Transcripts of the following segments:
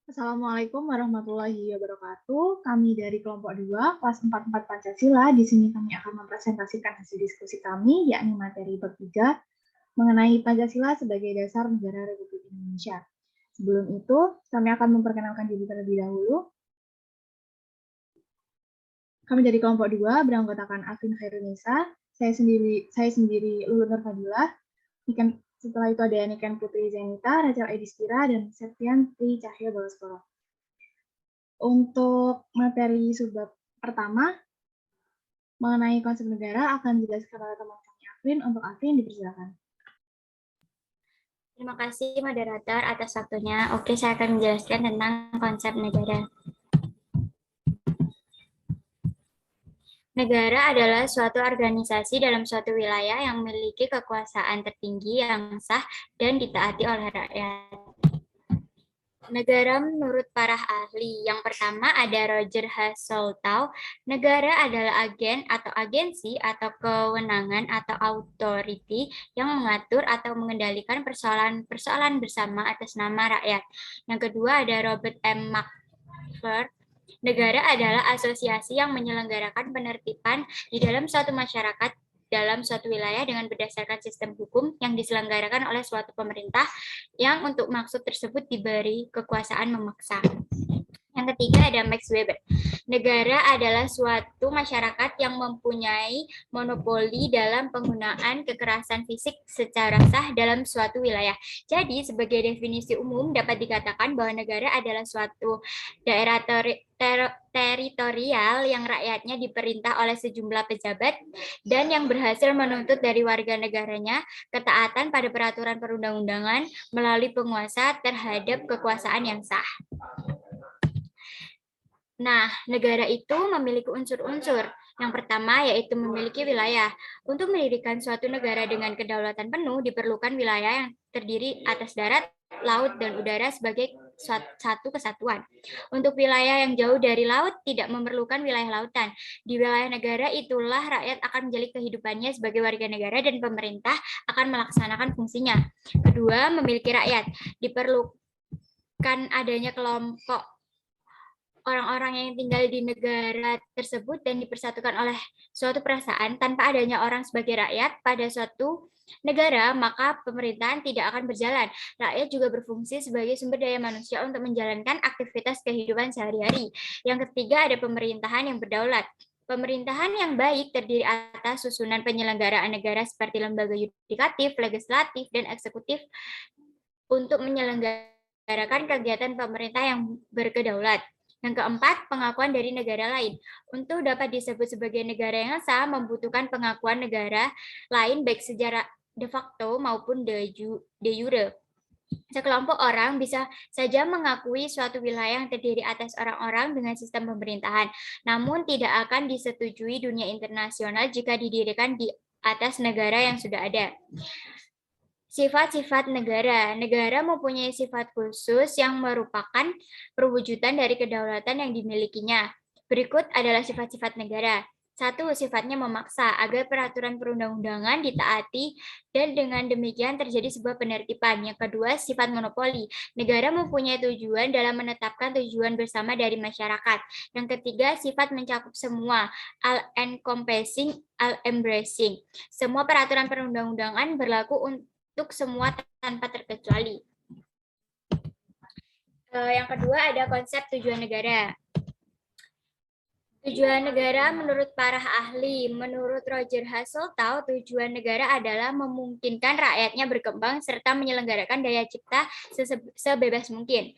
Assalamualaikum warahmatullahi wabarakatuh. Kami dari kelompok 2, kelas 44 Pancasila. Di sini kami akan mempresentasikan hasil diskusi kami, yakni materi bab 3, mengenai Pancasila sebagai dasar negara Republik Indonesia. Sebelum itu, kami akan memperkenalkan diri terlebih dahulu. Kami dari kelompok 2 beranggotakan Afin Khairunisa, saya sendiri Lulu Nurfadilah, setelah itu ada Niken Putri Zenita, Rachel Edistira, dan Septian Tri Cahya Balaskoro. Untuk materi subbab pertama, mengenai konsep negara akan dijelaskan oleh teman kami Afin. Untuk Afin, dipersilakan. Terima kasih moderator atas waktunya. Oke, saya akan menjelaskan tentang konsep negara. Negara adalah suatu organisasi dalam suatu wilayah yang memiliki kekuasaan tertinggi yang sah dan ditaati oleh rakyat. Negara menurut para ahli. Yang pertama ada Roger Hasseltau. Negara adalah agen atau agensi atau kewenangan atau authority yang mengatur atau mengendalikan persoalan-persoalan bersama atas nama rakyat. Yang kedua ada Robert M. McFord. Negara adalah asosiasi yang menyelenggarakan penertiban di dalam suatu masyarakat dalam suatu wilayah dengan berdasarkan sistem hukum yang diselenggarakan oleh suatu pemerintah yang untuk maksud tersebut diberi kekuasaan memaksa. Yang ketiga ada Max Weber. Negara adalah suatu masyarakat yang mempunyai monopoli dalam penggunaan kekerasan fisik secara sah dalam suatu wilayah. Jadi, sebagai definisi umum dapat dikatakan bahwa negara adalah suatu daerah teritorial yang rakyatnya diperintah oleh sejumlah pejabat dan yang berhasil menuntut dari warga negaranya ketaatan pada peraturan perundang-undangan melalui penguasa terhadap kekuasaan yang sah. Nah, negara itu memiliki unsur-unsur. Yang pertama yaitu memiliki wilayah. Untuk mendirikan suatu negara dengan kedaulatan penuh diperlukan wilayah yang terdiri atas darat, laut, dan udara sebagai satu kesatuan. Untuk wilayah yang jauh dari laut tidak memerlukan wilayah lautan. Di wilayah negara itulah rakyat akan menjalin kehidupannya sebagai warga negara dan pemerintah akan melaksanakan fungsinya. Kedua, memiliki rakyat. Diperlukan adanya kelompok orang-orang yang tinggal di negara tersebut dan dipersatukan oleh suatu perasaan tanpa adanya orang sebagai rakyat pada suatu negara, maka pemerintahan tidak akan berjalan. Rakyat juga berfungsi sebagai sumber daya manusia untuk menjalankan aktivitas kehidupan sehari-hari. Yang ketiga ada pemerintahan yang berdaulat. Pemerintahan yang baik terdiri atas susunan penyelenggaraan negara seperti lembaga yudikatif, legislatif, dan eksekutif untuk menyelenggarakan kegiatan pemerintah yang berkedaulat. Yang keempat, pengakuan dari negara lain. Untuk dapat disebut sebagai negara yang sah, membutuhkan pengakuan negara lain baik secara de facto maupun de jure. Sekelompok orang bisa saja mengakui suatu wilayah yang terdiri atas orang-orang dengan sistem pemerintahan, namun tidak akan disetujui dunia internasional jika didirikan di atas negara yang sudah ada. Sifat-sifat negara. Negara mempunyai sifat khusus yang merupakan perwujudan dari kedaulatan yang dimilikinya. Berikut adalah sifat-sifat negara. 1. Sifatnya memaksa agar peraturan perundang-undangan ditaati dan dengan demikian terjadi sebuah penertiban. Yang kedua, sifat monopoli. Negara mempunyai tujuan dalam menetapkan tujuan bersama dari masyarakat. Yang ketiga, sifat mencakup semua, all-encompassing, all-embracing. Semua peraturan perundang-undangan berlaku untuk semua tanpa terkecuali. Yang kedua ada konsep tujuan negara. Tujuan negara menurut para ahli, menurut Roger Hasseltau, tujuan negara adalah memungkinkan rakyatnya berkembang serta menyelenggarakan daya cipta sebebas mungkin.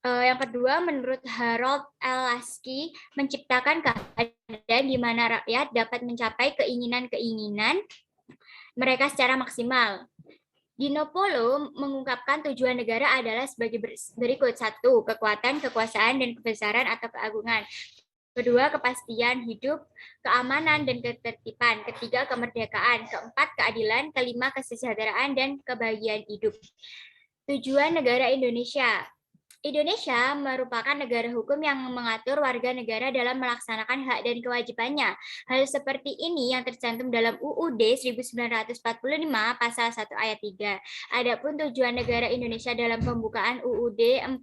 Yang kedua, menurut Harold L. Lasky, menciptakan keadaan di mana rakyat dapat mencapai keinginan-keinginan mereka secara maksimal. Dino Polo mengungkapkan tujuan negara adalah sebagai berikut. 1. Kekuatan, kekuasaan, dan kebesaran atau keagungan. Kedua, kepastian hidup, keamanan, dan ketertiban. Ketiga, kemerdekaan. Keempat, keadilan. Kelima, kesejahteraan dan kebahagiaan hidup. Tujuan negara Indonesia. Indonesia merupakan negara hukum yang mengatur warga negara dalam melaksanakan hak dan kewajibannya. Hal seperti ini yang tercantum dalam UUD 1945 pasal 1 ayat 3. Adapun tujuan negara Indonesia dalam pembukaan UUD 45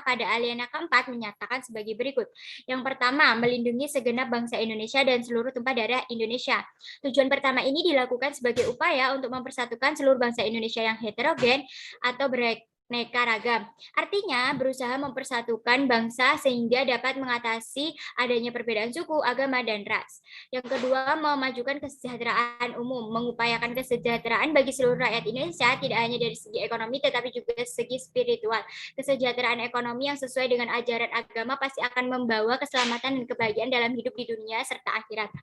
pada alinea keempat menyatakan sebagai berikut. Yang pertama, melindungi segenap bangsa Indonesia dan seluruh tumpah darah Indonesia. Tujuan pertama ini dilakukan sebagai upaya untuk mempersatukan seluruh bangsa Indonesia yang heterogen atau beraneka ragam. Artinya, berusaha mempersatukan bangsa sehingga dapat mengatasi adanya perbedaan suku, agama, dan ras. Yang kedua, memajukan kesejahteraan umum, mengupayakan kesejahteraan bagi seluruh rakyat Indonesia, tidak hanya dari segi ekonomi, tetapi juga segi spiritual. Kesejahteraan ekonomi yang sesuai dengan ajaran agama pasti akan membawa keselamatan dan kebahagiaan dalam hidup di dunia serta akhirat.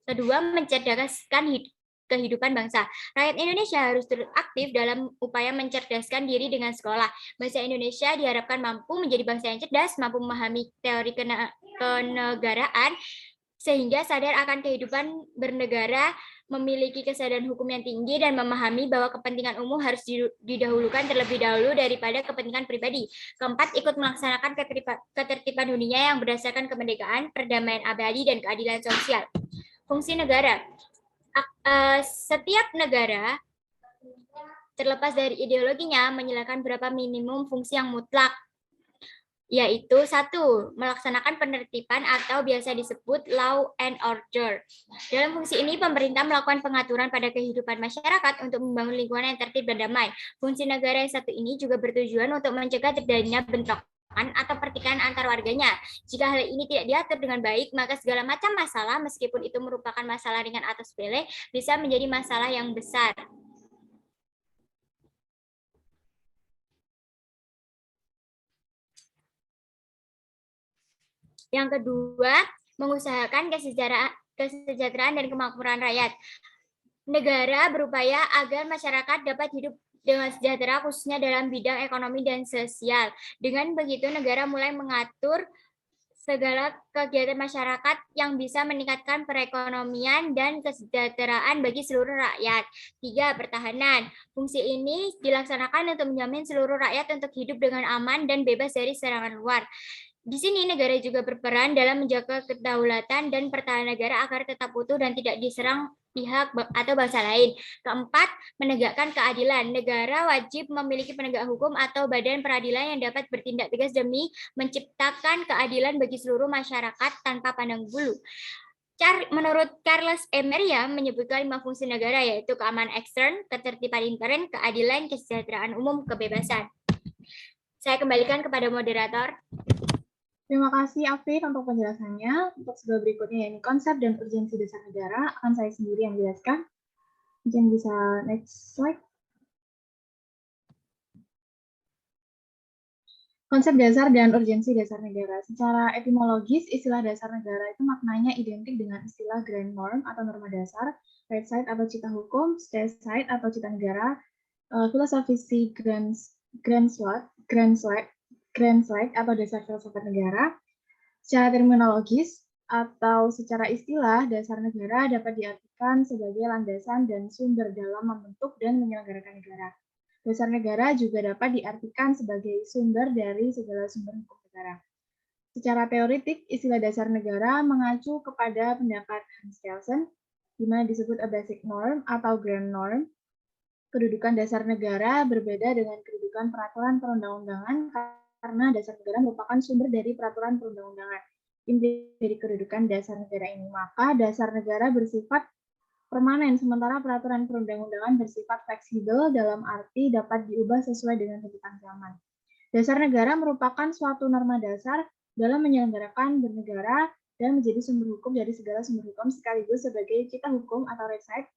Kedua, mencerdaskan kehidupan bangsa. Rakyat Indonesia harus terus aktif dalam upaya mencerdaskan diri dengan sekolah. Bangsa Indonesia diharapkan mampu menjadi bangsa yang cerdas, mampu memahami teori kenegaraan, sehingga sadar akan kehidupan bernegara, memiliki kesadaran hukum yang tinggi, dan memahami bahwa kepentingan umum harus didahulukan terlebih dahulu daripada kepentingan pribadi. Keempat, ikut melaksanakan ketertiban dunia yang berdasarkan kemerdekaan, perdamaian abadi, dan keadilan sosial. Fungsi negara. Setiap negara, terlepas dari ideologinya, menyelesaikan beberapa minimum fungsi yang mutlak, yaitu satu, melaksanakan penertiban atau biasa disebut law and order. Dalam fungsi ini, pemerintah melakukan pengaturan pada kehidupan masyarakat untuk membangun lingkungan yang tertib dan damai. Fungsi negara yang satu ini juga bertujuan untuk mencegah terjadinya bentrokan atau pertikaian antar warganya. Jika hal ini tidak diatur dengan baik, maka segala macam masalah, meskipun itu merupakan masalah ringan atau sepele, bisa menjadi masalah yang besar. Yang kedua, mengusahakan kesejahteraan dan kemakmuran rakyat. Negara berupaya agar masyarakat dapat hidup dengan sejahtera, khususnya dalam bidang ekonomi dan sosial. Dengan begitu, negara mulai mengatur segala kegiatan masyarakat yang bisa meningkatkan perekonomian dan kesejahteraan bagi seluruh rakyat. Tiga, pertahanan. Fungsi ini dilaksanakan untuk menjamin seluruh rakyat untuk hidup dengan aman dan bebas dari serangan luar. Di sini negara juga berperan dalam menjaga kedaulatan dan pertahanan negara agar tetap utuh dan tidak diserang pihak atau bangsa lain. Keempat, menegakkan keadilan. Negara wajib memiliki penegak hukum atau badan peradilan yang dapat bertindak tegas demi menciptakan keadilan bagi seluruh masyarakat tanpa pandang bulu. Menurut Charles Emeria menyebutkan 5 fungsi negara, yaitu keamanan ekstern, ketertiban intern, keadilan, kesejahteraan umum, kebebasan. Saya kembalikan kepada moderator. Terima kasih Afif untuk penjelasannya. Untuk sebelah berikutnya, yakni konsep dan urgensi dasar negara, akan saya sendiri yang menjelaskan. Mungkin bisa next slide. Konsep dasar dan urgensi dasar negara. Secara etimologis, istilah dasar negara itu maknanya identik dengan istilah grand norm atau norma dasar, right side atau cita hukum, state side atau cita negara, filosofisi grand slide atau dasar filsafat negara. Secara terminologis atau secara istilah, dasar negara dapat diartikan sebagai landasan dan sumber dalam membentuk dan menyelenggarakan negara. Dasar negara juga dapat diartikan sebagai sumber dari segala sumber hukum negara. Secara teoretik, istilah dasar negara mengacu kepada pendapat Hans Kelsen, di mana disebut a basic norm atau grand norm. Kedudukan dasar negara berbeda dengan kedudukan peraturan perundang-undangan karena dasar negara merupakan sumber dari peraturan perundang-undangan. Inti dari kedudukan dasar negara ini, maka dasar negara bersifat permanen, sementara peraturan perundang-undangan bersifat fleksibel dalam arti dapat diubah sesuai dengan tuntutan zaman. Dasar negara merupakan suatu norma dasar dalam menyelenggarakan bernegara dan menjadi sumber hukum dari segala sumber hukum sekaligus sebagai cita hukum atau reside,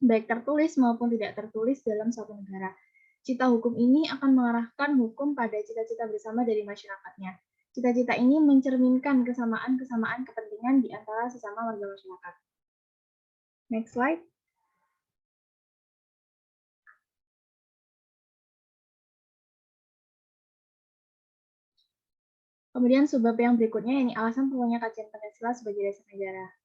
baik tertulis maupun tidak tertulis dalam suatu negara. Cita hukum ini akan mengarahkan hukum pada cita-cita bersama dari masyarakatnya. Cita-cita ini mencerminkan kesamaan-kesamaan kepentingan di antara sesama warga masyarakat. Next slide. Kemudian subbab yang berikutnya, ini alasan perlunya kajian Pancasila sebagai dasar negara.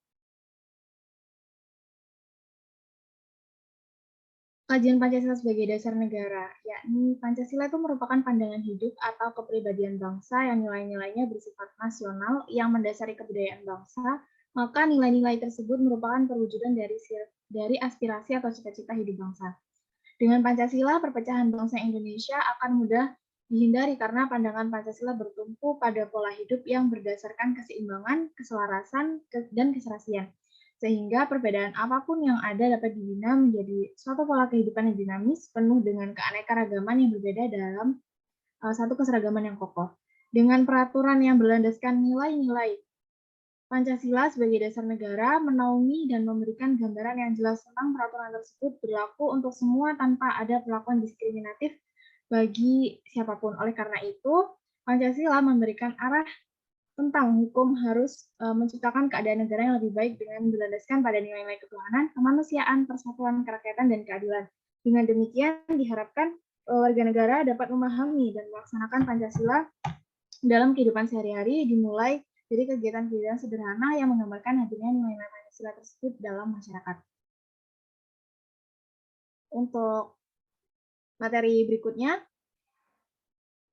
Kajian Pancasila sebagai dasar negara, yakni Pancasila itu merupakan pandangan hidup atau kepribadian bangsa yang nilai-nilainya bersifat nasional yang mendasari kebudayaan bangsa, maka nilai-nilai tersebut merupakan perwujudan dari aspirasi atau cita-cita hidup bangsa. Dengan Pancasila, perpecahan bangsa Indonesia akan mudah dihindari karena pandangan Pancasila bertumpu pada pola hidup yang berdasarkan keseimbangan, keselarasan, dan keserasian. Sehingga perbedaan apapun yang ada dapat dibina menjadi suatu pola kehidupan yang dinamis, penuh dengan keanekaragaman yang berbeda dalam satu keseragaman yang kokoh. Dengan peraturan yang berlandaskan nilai-nilai Pancasila sebagai dasar negara menaungi dan memberikan gambaran yang jelas tentang peraturan tersebut berlaku untuk semua tanpa ada perlakuan diskriminatif bagi siapapun. Oleh karena itu, Pancasila memberikan arah tentang hukum harus menciptakan keadaan negara yang lebih baik dengan berlandaskan pada nilai-nilai ketuhanan, kemanusiaan, persatuan, kerakyatan, dan keadilan. Dengan demikian diharapkan warga negara dapat memahami dan melaksanakan Pancasila dalam kehidupan sehari-hari, dimulai dari kegiatan-kegiatan sederhana yang menggambarkan hadirnya nilai-nilai Pancasila tersebut dalam masyarakat. Untuk materi berikutnya,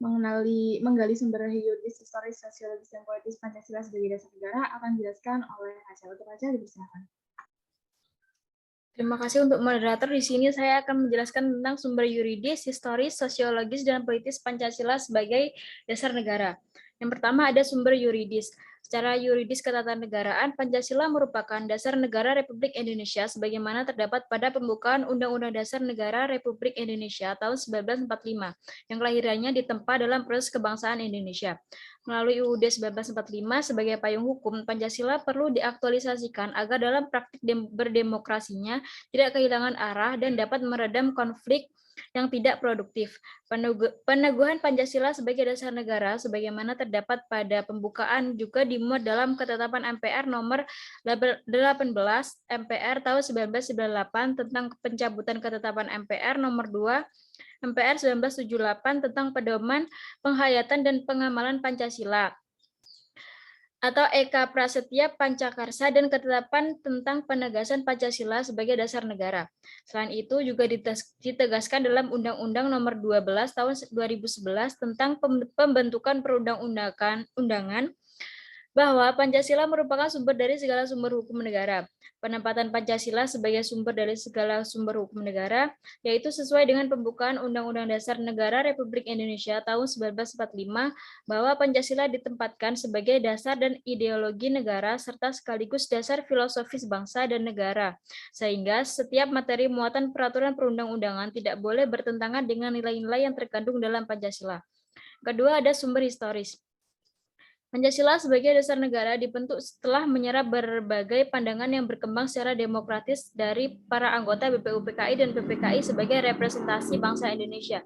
menggali sumber yuridis, historis, sosiologis, dan politis Pancasila sebagai dasar negara akan dijelaskan oleh Haja. Untuk Haja, dipersilakan. Terima kasih untuk moderator. Di sini saya akan menjelaskan tentang sumber yuridis, historis, sosiologis, dan politis Pancasila sebagai dasar negara. Yang pertama ada sumber yuridis. Secara yuridis ketatanegaraan, Pancasila merupakan dasar negara Republik Indonesia sebagaimana terdapat pada pembukaan Undang-Undang Dasar Negara Republik Indonesia tahun 1945, yang kelahirannya ditempa dalam proses kebangsaan Indonesia. Melalui UUD 1945 sebagai payung hukum, Pancasila perlu diaktualisasikan agar dalam praktik berdemokrasinya tidak kehilangan arah dan dapat meredam konflik yang tidak produktif. Peneguhan Pancasila sebagai dasar negara sebagaimana terdapat pada pembukaan juga dimuat dalam ketetapan MPR nomor 18 MPR tahun 1998 tentang pencabutan ketetapan MPR nomor 2 MPR 1978 tentang pedoman penghayatan dan pengamalan Pancasila atau Eka Prasetya Pancakarsa dan ketetapan tentang penegasan Pancasila sebagai dasar negara. Selain itu juga ditegaskan dalam Undang-Undang Nomor 12 Tahun 2011 tentang pembentukan perundang-undangan bahwa Pancasila merupakan sumber dari segala sumber hukum negara. Penempatan Pancasila sebagai sumber dari segala sumber hukum negara, yaitu sesuai dengan pembukaan Undang-Undang Dasar Negara Republik Indonesia tahun 1945, bahwa Pancasila ditempatkan sebagai dasar dan ideologi negara serta sekaligus dasar filosofis bangsa dan negara, sehingga setiap materi muatan peraturan perundang-undangan tidak boleh bertentangan dengan nilai-nilai yang terkandung dalam Pancasila. Kedua, ada sumber historis. Pancasila sebagai dasar negara dibentuk setelah menyerap berbagai pandangan yang berkembang secara demokratis dari para anggota BPUPKI dan PPKI sebagai representasi bangsa Indonesia.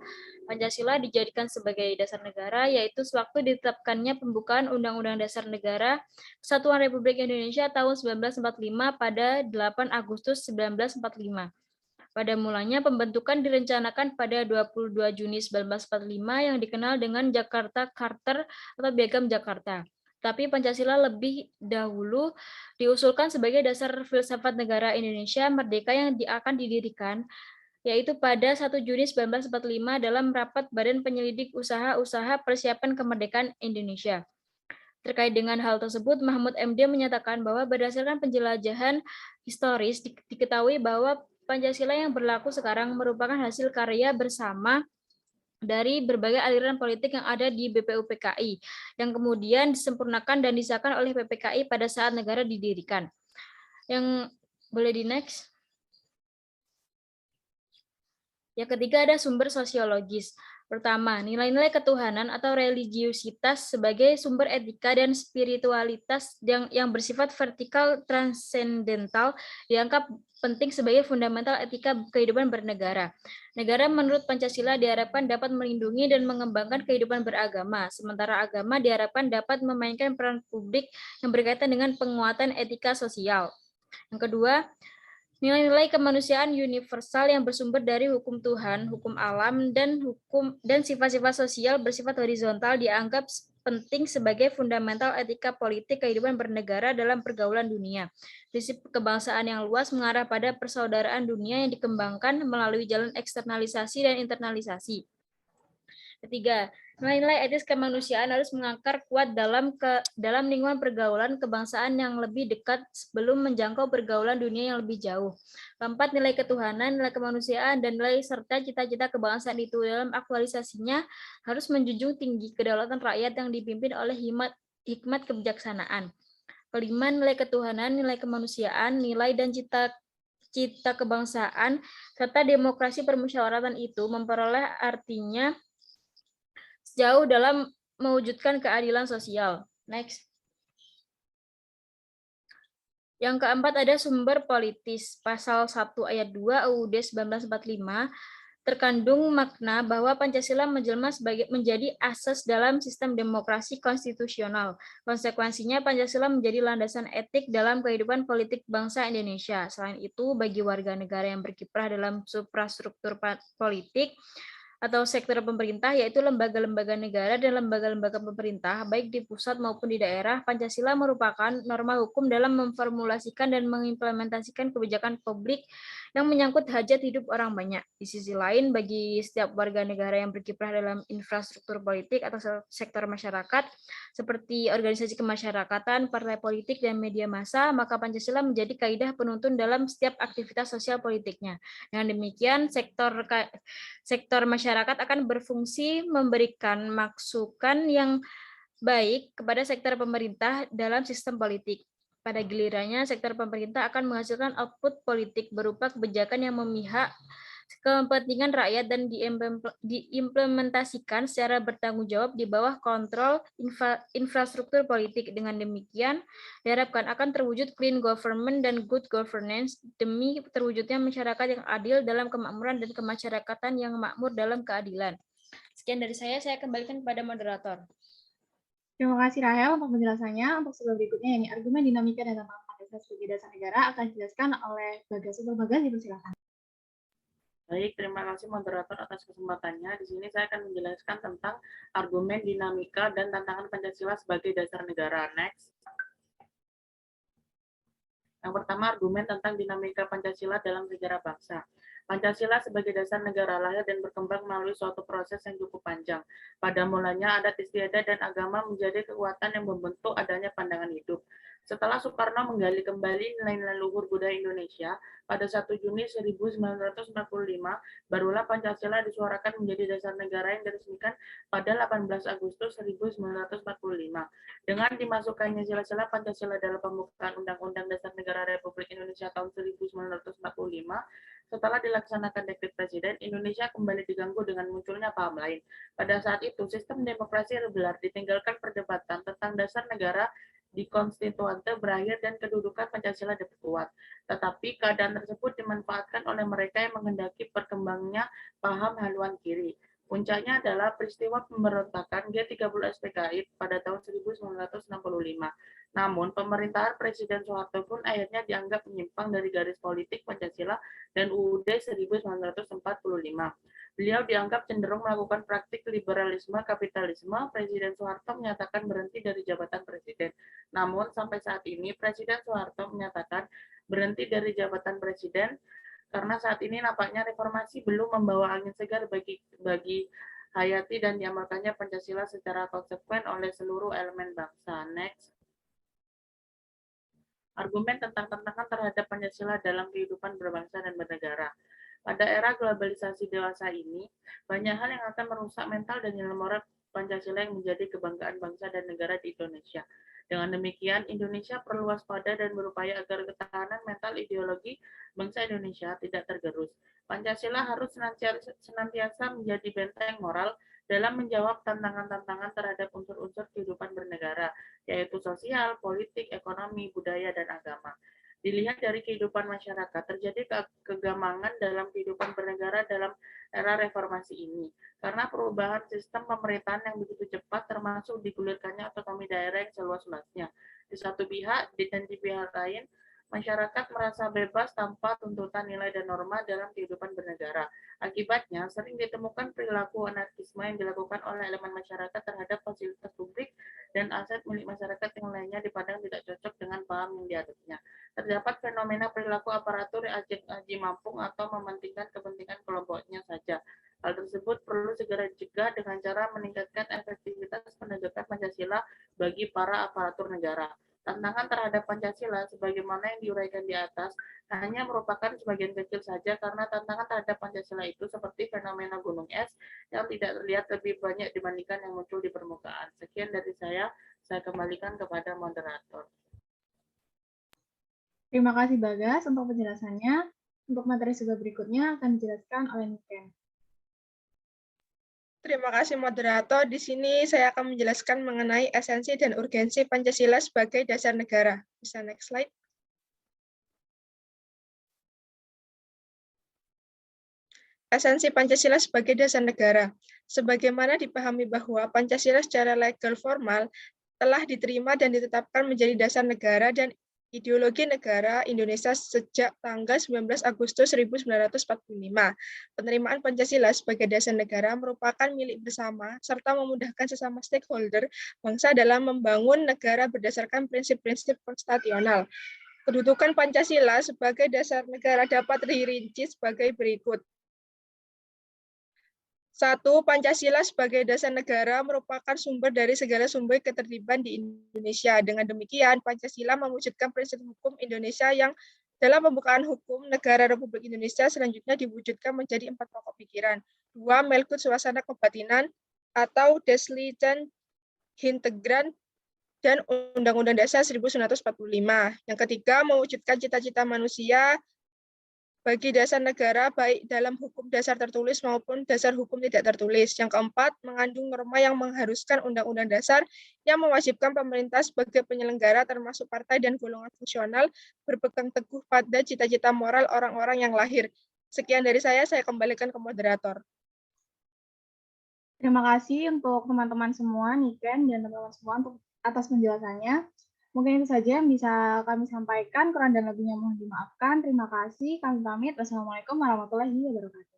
Pancasila dijadikan sebagai dasar negara, yaitu sewaktu ditetapkannya pembukaan Undang-Undang Dasar Negara Kesatuan Republik Indonesia tahun 1945 pada 8 Agustus 1945. Pada mulanya pembentukan direncanakan pada 22 Juni 1945 yang dikenal dengan Jakarta Charter atau Piagam Jakarta. Tapi Pancasila lebih dahulu diusulkan sebagai dasar filsafat negara Indonesia merdeka yang akan didirikan, yaitu pada 1 Juni 1945 dalam rapat Badan Penyelidik Usaha-Usaha Persiapan Kemerdekaan Indonesia. Terkait dengan hal tersebut, Mahmud MD menyatakan bahwa berdasarkan penjelajahan historis diketahui bahwa Pancasila yang berlaku sekarang merupakan hasil karya bersama dari berbagai aliran politik yang ada di BPUPKI, yang kemudian disempurnakan dan disahkan oleh PPKI pada saat negara didirikan. Yang boleh di next. Yang ketiga ada sumber sosiologis. Pertama, nilai-nilai ketuhanan atau religiusitas sebagai sumber etika dan spiritualitas yang bersifat vertikal transendental dianggap penting sebagai fundamental etika kehidupan bernegara. Negara menurut Pancasila diharapkan dapat melindungi dan mengembangkan kehidupan beragama, sementara agama diharapkan dapat memainkan peran publik yang berkaitan dengan penguatan etika sosial. Yang kedua, nilai-nilai kemanusiaan universal yang bersumber dari hukum Tuhan, hukum alam, dan sifat-sifat sosial bersifat horizontal dianggap penting sebagai fundamental etika politik kehidupan bernegara dalam pergaulan dunia. Prinsip kebangsaan yang luas mengarah pada persaudaraan dunia yang dikembangkan melalui jalan eksternalisasi dan internalisasi. Ketiga, nilai-nilai etis kemanusiaan harus mengakar kuat dalam lingkungan pergaulan kebangsaan yang lebih dekat sebelum menjangkau pergaulan dunia yang lebih jauh. Keempat, nilai ketuhanan, nilai kemanusiaan, dan nilai serta cita-cita kebangsaan itu dalam aktualisasinya harus menjunjung tinggi kedaulatan rakyat yang dipimpin oleh hikmat kebijaksanaan. Kelima, nilai ketuhanan, nilai kemanusiaan, nilai dan cita kebangsaan, serta demokrasi permusyawaratan itu memperoleh artinya jauh dalam mewujudkan keadilan sosial. Next. Yang keempat ada sumber politis. Pasal 1 ayat 2 UUD 1945 terkandung makna bahwa Pancasila menjelma menjadi asas dalam sistem demokrasi konstitusional. Konsekuensinya Pancasila menjadi landasan etik dalam kehidupan politik bangsa Indonesia. Selain itu, bagi warga negara yang berkiprah dalam suprastruktur politik atau sektor pemerintah, yaitu lembaga-lembaga negara dan lembaga-lembaga pemerintah, baik di pusat maupun di daerah, Pancasila merupakan norma hukum dalam memformulasikan dan mengimplementasikan kebijakan publik yang menyangkut hajat hidup orang banyak. Di sisi lain, bagi setiap warga negara yang berkiprah dalam infrastruktur politik atau sektor masyarakat, seperti organisasi kemasyarakatan, partai politik, dan media massa, maka Pancasila menjadi kaidah penuntun dalam setiap aktivitas sosial politiknya. Dengan demikian, sektor masyarakat akan berfungsi memberikan masukan yang baik kepada sektor pemerintah dalam sistem politik. Pada gilirannya, sektor pemerintah akan menghasilkan output politik berupa kebijakan yang memihak kepentingan rakyat dan diimplementasikan secara bertanggung jawab di bawah kontrol infrastruktur politik. Dengan demikian, diharapkan akan terwujud clean government dan good governance demi terwujudnya masyarakat yang adil dalam kemakmuran dan kemasyarakatan yang makmur dalam keadilan. Sekian dari saya kembalikan kepada moderator. Terima kasih Rahel untuk penjelasannya. Untuk sebelum berikutnya, ini argumen dinamika dan tentang Pancasila sebagai dasar negara akan dijelaskan oleh Bagas. Bagas, dipersilakan. Baik, terima kasih moderator atas kesempatannya. Di sini saya akan menjelaskan tentang argumen dinamika dan tantangan Pancasila sebagai dasar negara. Next. Yang pertama, argumen tentang dinamika Pancasila dalam sejarah bangsa. Pancasila sebagai dasar negara lahir dan berkembang melalui suatu proses yang cukup panjang. Pada mulanya, adat istiadat dan agama menjadi kekuatan yang membentuk adanya pandangan hidup. Setelah Soekarno menggali kembali nilai-nilai luhur budaya Indonesia, pada 1 Juni 1945, barulah Pancasila disuarakan menjadi dasar negara yang diresmikan pada 18 Agustus 1945. Dengan dimasukkannya sila-sila Pancasila dalam pembukaan Undang-Undang Dasar Negara Republik Indonesia tahun 1945, setelah dilaksanakan dekret Presiden, Indonesia kembali diganggu dengan munculnya paham lain. Pada saat itu, sistem demokrasi reguler ditinggalkan perdebatan tentang dasar negara di konstituante berakhir dan kedudukan Pancasila diperkuat. Tetapi keadaan tersebut dimanfaatkan oleh mereka yang menghendaki perkembangnya paham haluan kiri. Puncaknya adalah peristiwa pemberontakan G30 SPKI pada tahun 1965. Namun, pemerintahan Presiden Soeharto pun akhirnya dianggap menyimpang dari garis politik Pancasila dan UUD 1945. Beliau dianggap cenderung melakukan praktik liberalisme kapitalisme. Presiden Soeharto menyatakan berhenti dari jabatan presiden. Namun, sampai saat ini, Presiden Soeharto menyatakan berhenti dari jabatan presiden karena saat ini nampaknya reformasi belum membawa angin segar bagi hayati dan diamalkannya Pancasila secara konsekuen oleh seluruh elemen bangsa. Next. Argumen tentang tantangan terhadap Pancasila dalam kehidupan berbangsa dan bernegara. Pada era globalisasi dewasa ini, banyak hal yang akan merusak mental dan nilai moral Pancasila yang menjadi kebanggaan bangsa dan negara di Indonesia. Dengan demikian, Indonesia perlu waspada dan berupaya agar ketahanan mental ideologi bangsa Indonesia tidak tergerus. Pancasila harus senantiasa menjadi benteng moral dalam menjawab tantangan-tantangan terhadap unsur-unsur kehidupan bernegara, yaitu sosial, politik, ekonomi, budaya, dan agama. Dilihat dari kehidupan masyarakat, terjadi kegamangan dalam kehidupan bernegara dalam era reformasi ini. Karena perubahan sistem pemerintahan yang begitu cepat, termasuk digulirkannya otonomi daerah yang seluas-luasnya. Di satu pihak dan di pihak lain, Masyarakat merasa bebas tanpa tuntutan nilai dan norma dalam kehidupan bernegara. Akibatnya, sering ditemukan perilaku anarkisme yang dilakukan oleh elemen masyarakat terhadap fasilitas publik dan aset milik masyarakat yang lainnya dipandang tidak cocok dengan paham yang dianutnya. Terdapat fenomena perilaku aparatur yang aji mampung atau mementingkan kepentingan kelompoknya saja. Hal tersebut perlu segera dicegah dengan cara meningkatkan efektivitas penegakan Pancasila bagi para aparatur negara. Tantangan terhadap Pancasila sebagaimana yang diuraikan di atas hanya merupakan sebagian kecil saja karena tantangan terhadap Pancasila itu seperti fenomena gunung es yang tidak terlihat lebih banyak dibandingkan yang muncul di permukaan. Sekian dari saya kembalikan kepada moderator. Terima kasih Bagas untuk penjelasannya. Untuk materi sumber berikutnya akan dijelaskan oleh Niken. Terima kasih moderator. Di sini saya akan menjelaskan mengenai esensi dan urgensi Pancasila sebagai dasar negara. Bisa next slide. Esensi Pancasila sebagai dasar negara. Sebagaimana dipahami bahwa Pancasila secara legal formal telah diterima dan ditetapkan menjadi dasar negara dan ideologi negara Indonesia sejak tanggal 19 Agustus 1945. Penerimaan Pancasila sebagai dasar negara merupakan milik bersama serta memudahkan sesama stakeholder bangsa dalam membangun negara berdasarkan prinsip-prinsip konstitusional. Kedudukan Pancasila sebagai dasar negara dapat dirinci sebagai berikut. 1. Pancasila sebagai dasar negara merupakan sumber dari segala sumber ketertiban di Indonesia. Dengan demikian, Pancasila mewujudkan prinsip hukum Indonesia yang dalam pembukaan hukum negara Republik Indonesia selanjutnya diwujudkan menjadi 4 pokok pikiran. 2. Melkut suasana kebatinan atau Deslitan Hintegran dan Undang-Undang Dasar 1945. Yang ketiga, mewujudkan cita-cita manusia bagi dasar negara baik dalam hukum dasar tertulis maupun dasar hukum tidak tertulis. Yang keempat, mengandung norma yang mengharuskan undang-undang dasar yang mewajibkan pemerintah sebagai penyelenggara termasuk partai dan golongan fungsional berpegang teguh pada cita-cita moral orang-orang yang lahir. Sekian dari saya kembalikan ke moderator. Terima kasih untuk teman-teman semua, Niken dan teman-teman semua untuk atas penjelasannya. Mungkin itu saja yang bisa kami sampaikan, kurang dan lebihnya mohon dimaafkan. Terima kasih, kami pamit. Wassalamualaikum warahmatullahi wabarakatuh.